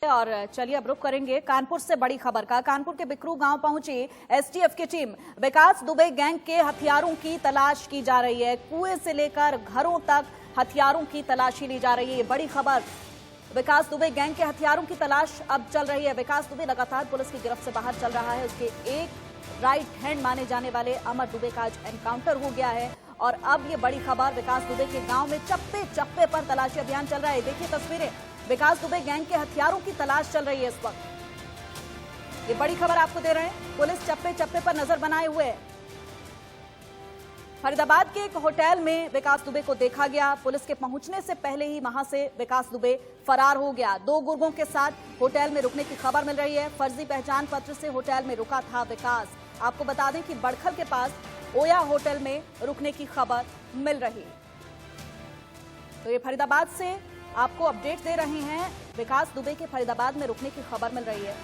और चलिए अब रुख करेंगे कानपुर से बड़ी खबर का। कानपुर के बिकरू गांव पहुंची एसटीएफ की टीम। विकास दुबे गैंग के हथियारों की तलाश की जा रही है। कुएं से लेकर घरों तक हथियारों की तलाशी ली जा रही है। बड़ी खबर, विकास दुबे गैंग के हथियारों की तलाश अब चल रही है। विकास दुबे लगातार पुलिस की गिरफ्त से बाहर चल रहा है। उसके एक राइट हैंड माने जाने वाले अमर दुबे का आज एनकाउंटर हो गया है। और अब ये बड़ी खबर, विकास दुबे के गांव में चप्पे चप्पे पर तलाशी अभियान चल रहा है। देखिए तस्वीरें, विकास दुबे गैंग के हथियारों की तलाश चल रही है इस वक्त। ये बड़ी खबर आपको दे रहे हैं। पुलिस चप्पे चप्पे पर नजर बनाए हुए है। फरीदाबाद के एक होटल में विकास दुबे को देखा गया। पुलिस के पहुंचने से पहले ही वहां से विकास दुबे फरार हो गया। 2 गुर्गों के साथ होटल में रुकने की खबर मिल रही है। फर्जी पहचान पत्र से होटल में रुका था विकास। आपको बता दें कि बड़खल के पास ओया होटल में रुकने की खबर मिल रही है। तो ये फरीदाबाद से आपको अपडेट दे रहे हैं। विकास दुबे के फरीदाबाद में रुकने की खबर मिल रही है।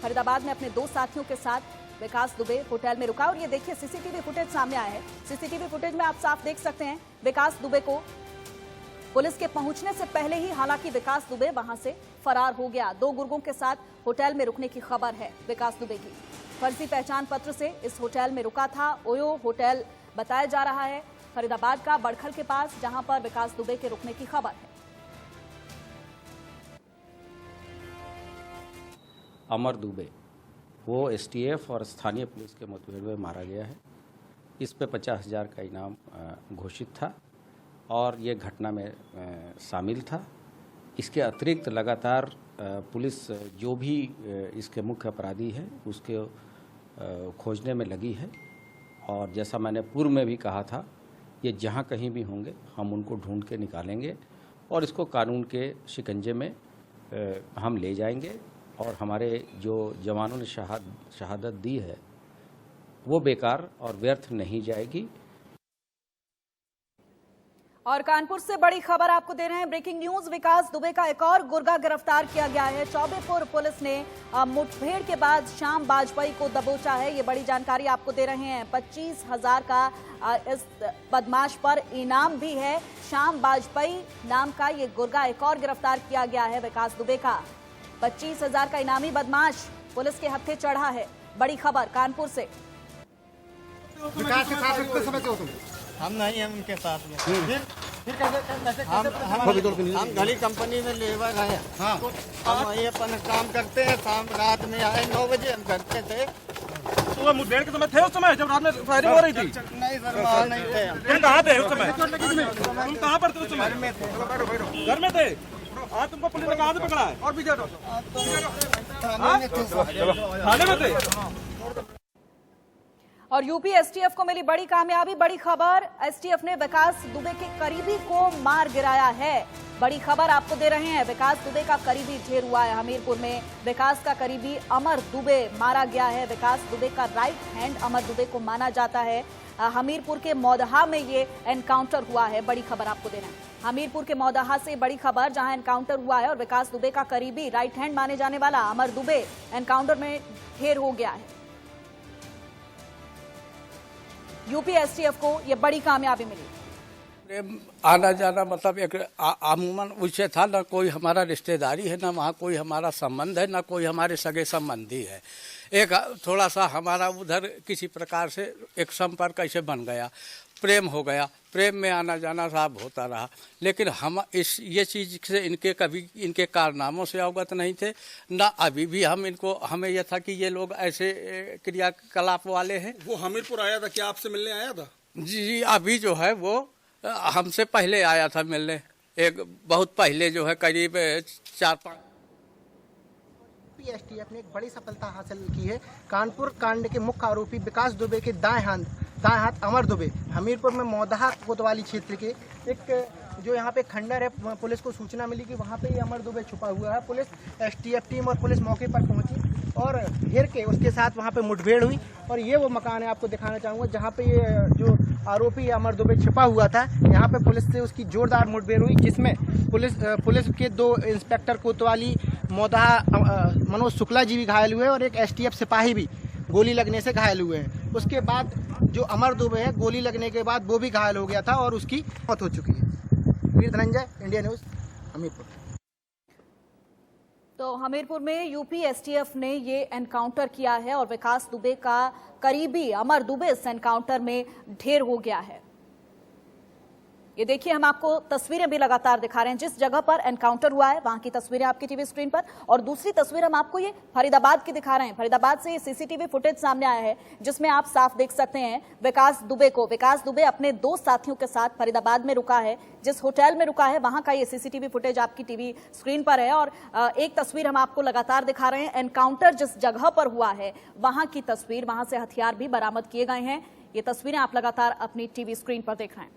फरीदाबाद में अपने 2 साथियों के साथ विकास दुबे होटल में रुका। और ये देखिए सीसीटीवी फुटेज सामने आया है। सीसीटीवी फुटेज में आप साफ देख सकते हैं विकास दुबे को पुलिस के पहुंचने से पहले ही, हालांकि विकास दुबे वहां से फरार हो गया। 2 गुर्गों के साथ होटल में रुकने की खबर है विकास दुबे की। फर्जी पहचान पत्र से इस होटल में रुका था। ओयो होटल बताया जा रहा है फरीदाबाद का, बड़खल के पास, जहां पर विकास दुबे के रुकने की खबर है। अमर दुबे वो एसटीएफ और स्थानीय पुलिस के मुठभेड़ में मारा गया है। इस पे 50,000 का इनाम घोषित था और ये घटना में शामिल था। इसके अतिरिक्त लगातार पुलिस जो भी इसके मुख्य अपराधी है उसके खोजने में लगी है। और जैसा मैंने पूर्व में भी कहा था, ये जहाँ कहीं भी होंगे हम उनको ढूंढ के निकालेंगे और इसको कानून के शिकंजे में हम ले जाएंगे। और हमारे जो जवानों ने शहादत दी है वो बेकार और व्यर्थ नहीं जाएगी। और कानपुर से बड़ी खबर आपको दे रहे हैं। ब्रेकिंग न्यूज, विकास दुबे का एक और गुर्गा गिरफ्तार किया गया है। चौबेपुर पुलिस ने मुठभेड़ के बाद श्याम बाजपेयी को दबोचा है। ये बड़ी जानकारी आपको दे रहे हैं। 25,000 का इस बदमाश पर इनाम भी है। श्याम बाजपेयी नाम का ये गुर्गा एक और गिरफ्तार किया गया है विकास दुबे का। 25,000 का इनामी बदमाश पुलिस के हत्थे चढ़ा है। बड़ी खबर कानपुर से। विकास के साथ कितने समय से हो तुम? हम नहीं हैं उनके साथ में। फिर कैसे हम घड़ी कंपनी में लेबर हैं। हाँ। हम वहीं अपन काम करते हैं। शाम रात में आए 9 बजे हम करते थे। सुबह मुठभेड़ के समय थे उस समय जब रात में फायरिंग हो रही थी? नहीं सर, वहाँ नहीं थे हम। तुम कहाँ थे उस समय? तुम कहाँ पर थे उस समय? घर में थे। आज तुमको पुलिस ने कहाँ से पकड़ा है? और भी थाने में थे। और यूपी एसटीएफ को मिली बड़ी कामयाबी। बड़ी खबर, एसटीएफ ने विकास दुबे के करीबी को मार गिराया है। बड़ी खबर आपको दे रहे हैं। विकास दुबे का करीबी ढेर हुआ है हमीरपुर में। विकास का करीबी अमर दुबे मारा गया है। विकास दुबे का राइट हैंड अमर दुबे को माना जाता है। हमीरपुर के मौदहा में ये एनकाउंटर हुआ है। बड़ी खबर आपको दे रहे हैं। हमीरपुर के मौदहा से बड़ी खबर, जहां एनकाउंटर हुआ है और विकास दुबे का करीबी राइट हैंड माने जाने वाला अमर दुबे एनकाउंटर में ढेर हो गया है। यूपी एसटीएफ को यह बड़ी कामयाबी मिली। आना जाना मतलब एक अमूमन उससे था, ना कोई हमारा रिश्तेदारी है, ना वहाँ कोई हमारा संबंध है, ना कोई हमारे सगे संबंधी है। एक थोड़ा सा हमारा उधर किसी प्रकार से एक संपर्क ऐसे बन गया, प्रेम हो गया। प्रेम में आना जाना साहब होता रहा। लेकिन हम ये चीज़ से इनके कारनामों से अवगत नहीं थे, ना अभी भी हमें यह था कि ये लोग ऐसे क्रियाकलाप वाले हैं। वो हमीरपुर आया था, क्या आपसे मिलने आया था? जी, अभी जो है वो हमसे पहले आया था मिलने। एक बहुत पहले जो है करीब 4-5। एसटीएफ ने एक बड़ी सफलता हासिल की है। कानपुर कांड के मुख्य आरोपी विकास दुबे के दाएं हाथ अमर दुबे हमीरपुर में मौदहा कोतवाली क्षेत्र के एक जो यहाँ पे खंडर है, पुलिस को सूचना मिली कि वहाँ पे ये अमर दुबे छुपा हुआ है। पुलिस एसटीएफ टीम और पुलिस मौके पर पहुंची और घेर के उसके साथ वहाँ पे मुठभेड़ हुई। और ये वो मकान है, आपको दिखाना चाहूँगा, जहाँ पे ये जो आरोपी अमर दुबे छिपा हुआ था। यहाँ पे पुलिस से उसकी जोरदार मुठभेड़ हुई, जिसमें पुलिस के 2 इंस्पेक्टर कोतवाली मौदहा मनोज शुक्ला जी भी घायल हुए और एक एसटीएफ सिपाही भी गोली लगने से घायल हुए हैं। उसके बाद जो अमर दुबे है, गोली लगने के बाद वो भी घायल हो गया था और उसकी मौत हो चुकी है। वीर धनंजय, इंडिया न्यूज़, हमीरपुर। तो हमीरपुर में यूपी एसटीएफ ने ये एनकाउंटर किया है और विकास दुबे का करीबी अमर दुबे इस एनकाउंटर में ढेर हो गया है। ये देखिए, हम आपको तस्वीरें भी लगातार दिखा रहे हैं। जिस जगह पर एनकाउंटर हुआ है वहां की तस्वीरें आपकी टीवी स्क्रीन पर, और दूसरी तस्वीर हम आपको ये फरीदाबाद की दिखा रहे हैं। फरीदाबाद से ये सीसीटीवी फुटेज सामने आया है जिसमें आप साफ देख सकते हैं विकास दुबे को। विकास दुबे अपने 2 साथियों के साथ फरीदाबाद में रुका है, जिस होटल में रुका है वहां का ये सीसीटीवी फुटेज आपकी टीवी स्क्रीन पर है। और एक तस्वीर हम आपको लगातार दिखा रहे हैं, एनकाउंटर जिस जगह पर हुआ है वहां की तस्वीर, वहां से हथियार भी बरामद किए गए हैं। ये तस्वीरें आप लगातार अपनी टीवी स्क्रीन पर देख रहे हैं।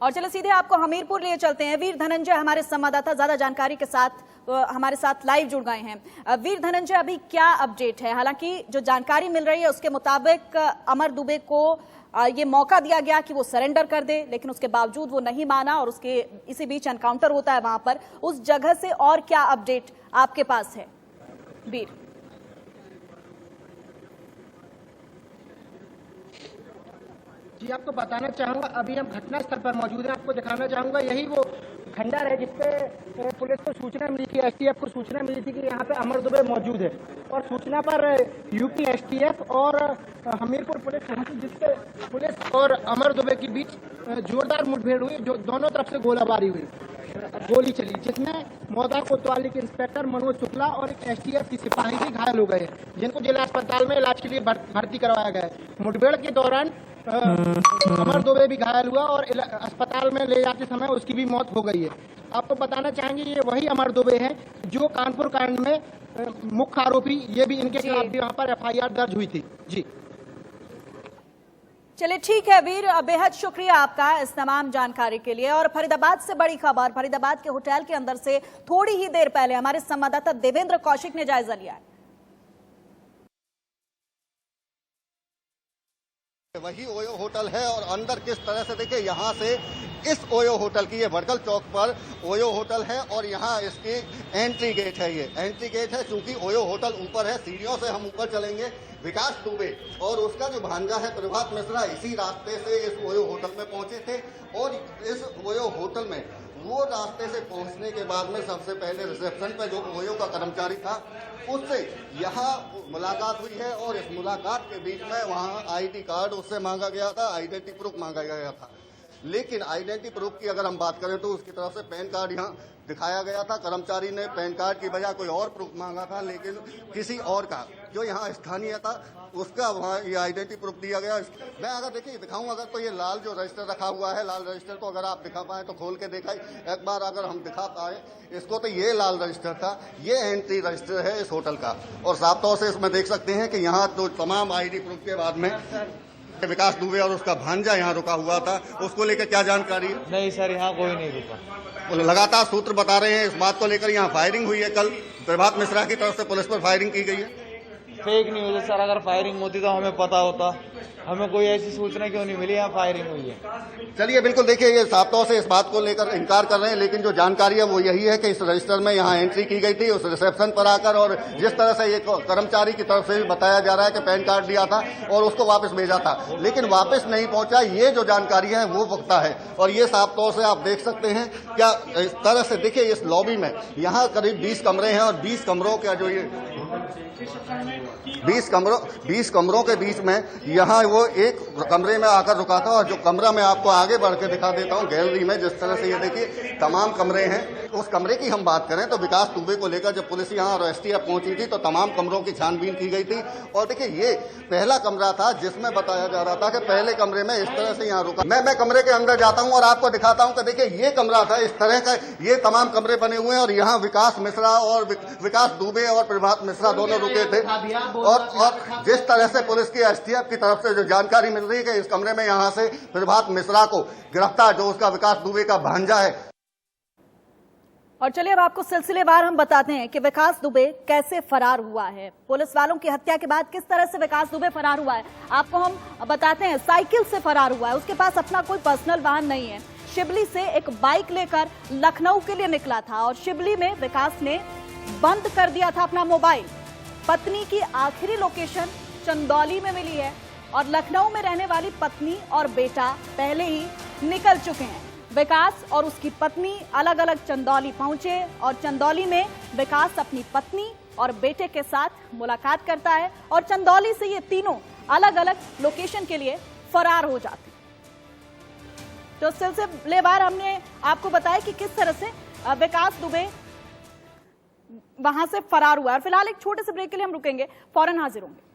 और चलो सीधे आपको हमीरपुर लिए चलते हैं। वीर धनंजय हमारे संवाददाता ज्यादा जानकारी के साथ हमारे साथ लाइव जुड़ गए हैं। वीर धनंजय, अभी क्या अपडेट है? हालांकि जो जानकारी मिल रही है उसके मुताबिक अमर दुबे को ये मौका दिया गया कि वो सरेंडर कर दे, लेकिन उसके बावजूद वो नहीं माना और उसके इसी बीच एनकाउंटर होता है वहां पर। उस जगह से और क्या अपडेट आपके पास है वीर? जी, आपको बताना चाहूँगा, अभी हम घटना स्थल पर मौजूद हैं। आपको दिखाना चाहूँगा, यही वो खंडर है जिसपे पुलिस को सूचना मिली थी, एसटीएफ को सूचना मिली थी कि यहाँ पे अमर दुबे मौजूद है। और सूचना पर यूपी एसटीएफ और हमीरपुर पुलिस पहुंची, जिससे पुलिस और अमर दुबे के बीच जोरदार मुठभेड़ हुई, जो दोनों तरफ से गोलाबारी हुई, गोली चली, जिसमें मौदा कोतवाली के इंस्पेक्टर मनोज शुक्ला और एक एसटीएफ की सिपाही भी घायल हो गए, जिनको जिला अस्पताल में इलाज के लिए भर्ती करवाया गया है। मुठभेड़ के दौरान अमर दुबे भी घायल हुआ और अस्पताल में ले जाते समय उसकी भी मौत हो गई है। आपको बताना चाहेंगे, ये वही अमर दुबे हैं जो कानपुर कांड में मुख्य आरोपी, ये भी इनके खिलाफ भी वहाँ पर एफआईआर दर्ज हुई थी। जी चलिए, ठीक है वीर, बेहद शुक्रिया आपका इस तमाम जानकारी के लिए। और फरीदाबाद से बड़ी खबर, फरीदाबाद के होटल के अंदर से थोड़ी ही देर पहले हमारे संवाददाता देवेंद्र कौशिक ने जायजा लिया है। वही ओयो होटल है और अंदर किस तरह से देखिए, यहाँ से इस ओयो होटल की, ये भड़कल चौक पर ओयो होटल है और यहाँ इसकी एंट्री गेट है। ये एंट्री गेट है, चूंकि ओयो होटल ऊपर है, सीढ़ियों से हम ऊपर चलेंगे। विकास दुबे और उसका जो भांजा है प्रभात मिश्रा इसी रास्ते से इस ओयो होटल में पहुंचे थे और इस ओयो होटल में वो रास्ते से पहुंचने के बाद में सबसे पहले रिसेप्शन पे जो ओयो का कर्मचारी था उससे यहाँ मुलाकात हुई है और इस मुलाकात के बीच में वहाँ आईडी कार्ड उससे मांगा गया था, आइडेंटिटी प्रूफ मांगा गया था। लेकिन आइडेंटिटी प्रूफ की अगर हम बात करें तो उसकी तरफ से पैन कार्ड यहाँ दिखाया गया था। कर्मचारी ने पैन कार्ड की बजाय कोई और प्रूफ मांगा था, लेकिन किसी और का जो यहाँ स्थानीय था उसका वहाँ ये आइडेंटिटी प्रूफ दिया गया। मैं अगर देखिए दिखाऊं, अगर तो ये लाल जो रजिस्टर रखा हुआ है, लाल रजिस्टर को अगर आप दिखा पाए तो खोल के दिखाई एक बार, अगर हम दिखा पाए इसको, तो ये लाल रजिस्टर था, ये एंट्री रजिस्टर है इस होटल का। और साफ तौर से इसमें देख सकते हैं कि यहाँ तो तमाम आईडी प्रूफ के बाद में विकास दुबे और उसका भांजा यहाँ रुका हुआ था। उसको लेकर क्या जानकारी है? नहीं सर, यहाँ कोई नहीं रुका। लगातार सूत्र बता रहे हैं इस बात को लेकर यहाँ फायरिंग हुई है। कल प्रभात मिश्रा की तरफ से पुलिस पर फायरिंग की गई है। फेक न्यूज है सर, अगर फायरिंग होती तो हमें पता होता, हमें कोई ऐसी सूचना क्यों नहीं मिली यहाँ फायरिंग हुई है। चलिए, बिल्कुल देखिए, ये साफ तौर से इस बात को लेकर इनकार कर रहे हैं, लेकिन जो जानकारी है वो यही है कि इस रजिस्टर में यहाँ एंट्री की गई थी उस रिसेप्शन पर आकर, और जिस तरह से ये कर्मचारी की तरफ से भी बताया जा रहा है कि पैन कार्ड दिया था और उसको वापस भेजा था, लेकिन वापस नहीं पहुंचा। ये जो जानकारी है वो पुख्ता है और ये साफ तौर से आप देख सकते हैं। क्या इस तरह से देखिए, इस लॉबी में यहाँ करीब 20 कमरे हैं और 20 कमरों का जो ये 20 कमरों के बीच में यहाँ वो एक कमरे में आकर रुका था। और जो कमरा मैं आपको आगे बढ़ के दिखा देता हूँ गैलरी में, जिस तरह से ये देखिए तमाम कमरे हैं। उस कमरे की हम बात करें तो विकास दुबे को लेकर जब पुलिस यहाँ और एसटीएफ पहुंची थी तो तमाम कमरों की छानबीन की गई थी। और देखिए, ये पहला कमरा था जिसमें बताया जा रहा था कि पहले कमरे में इस तरह से यहाँ रुका। मैं कमरे के अंदर जाता हूँ और आपको दिखाता हूँ कि देखिए ये कमरा था, इस तरह का ये तमाम कमरे बने हुए हैं और यहाँ विकास मिश्रा और विकास दुबे और प्रभात मिश्रा दोनों रुके थे। और जिस तरह से पुलिस की एसटीएफ की तरफ से जो जानकारी मिल रही है कि इस कमरे में यहाँ से प्रभात मिश्रा को गिरफ्तार, जो उसका विकास दुबे का भांजा है। और चलिए अब आपको सिलसिलेवार हम बताते हैं कि विकास दुबे कैसे फरार हुआ है। पुलिस वालों की हत्या के बाद किस तरह से विकास दुबे फरार हुआ है आपको हम बताते हैं। साइकिल से फरार हुआ है, उसके पास अपना कोई पर्सनल वाहन नहीं है। शिबली से एक बाइक लेकर लखनऊ के लिए निकला था और शिबली में विकास ने बंद कर दिया था अपना मोबाइल। पत्नी की आखिरी लोकेशन चंदौली में मिली है और लखनऊ में रहने वाली पत्नी और बेटा पहले ही निकल चुके हैं। विकास और उसकी पत्नी अलग अलग चंदौली पहुंचे और चंदौली में विकास अपनी पत्नी और बेटे के साथ मुलाकात करता है और चंदौली से ये तीनों अलग अलग लोकेशन के लिए फरार हो जाते हैं। तो सिलसिलेवार हमने आपको बताया कि किस तरह से विकास दुबे वहां से फरार हुआ है। और फिलहाल एक छोटे से ब्रेक के लिए हम रुकेंगे, फौरन हाजिर होंगे।